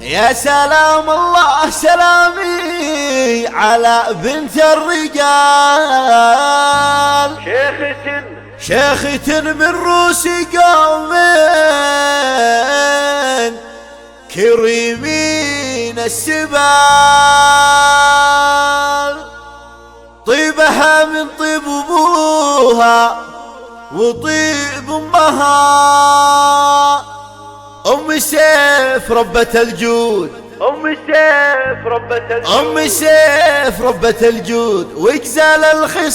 يا سلام الله سلامي على بنت الرجال، شيخة من روس قوم كريمين السبال. طيبها من طيب ابوها وطيب امها، ام سيف ربة الجود، ام سيف ربة الجود واجزال الخصال.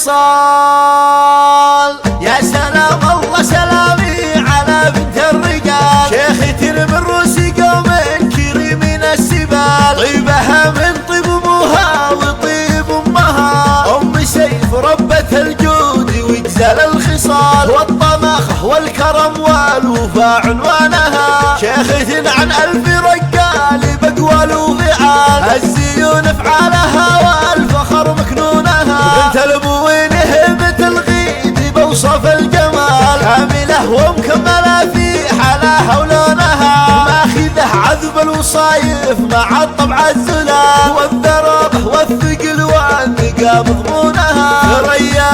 يا سلام الله سلامي على بنت الرجال، شيخة من روس قوم كريمين السبال. طيبها من طيب ابوها وطيب امها، ام سيف ربة الجود واجزال الخصال. والطماخ والكرم والوفاء عنوانها، شيخة عن 1000 رجال بقوال وفعال. الزيون افعالها والفخر مكنونها، بنت الابوين هبة الغيد بوصف الجمال. كاملة ومكملة في حلاها ولونها، ماخذه عذب الوصايف مع الطبع الزلال. والذرب والثقل والنقا مضمونها، ثريا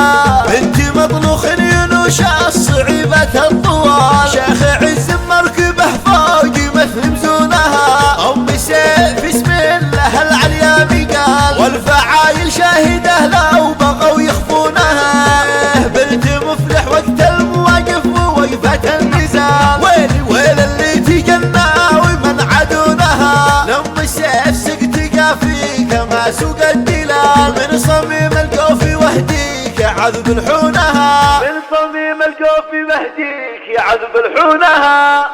بنت مطلوخ ينوش الصعيبة الطوال. شيخ عز مركبه فوق مثل مزونها، ام سيف بسم الله العليا بقال. والفعايل شاهده لو بغوا يخفونها، بنت مفلح وقت المواقف ووقفة النزال. ويلي ويل اللي تجنى ومن عدونها، لام سيف سقت قافي كما سوق الدلال. من صميم القوف وهديك عذب الحونها، من صميم القوف بهديك يا عذب الحونها.